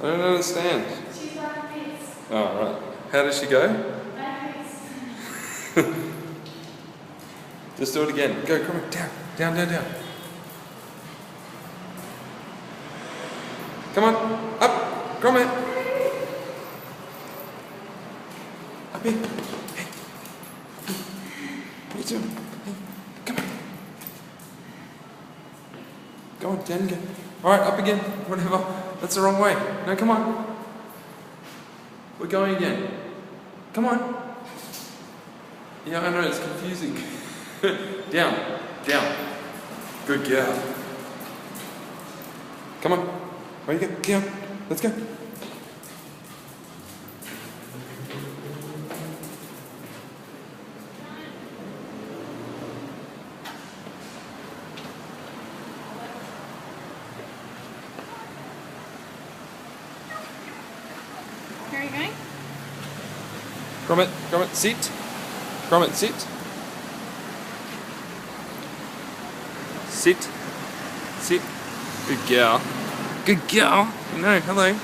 I don't understand. She's like this. Oh, right. How does she go? Like this. Just do it again. Go, come on, down, down, down, down. Come on, up, come on. Up here. Hey. What are you doing? Hey, come on. Go on, down again. Alright, up again. Whatever. That's the wrong way. No, come on. We're going again. Come on. Yeah, I know, it's confusing. Down, down. Good girl. Come on. Where you go? Down. Let's go. Where are you going? Gromit, sit. Gromit, sit. Sit. Sit. Good girl. Good girl. No, hello.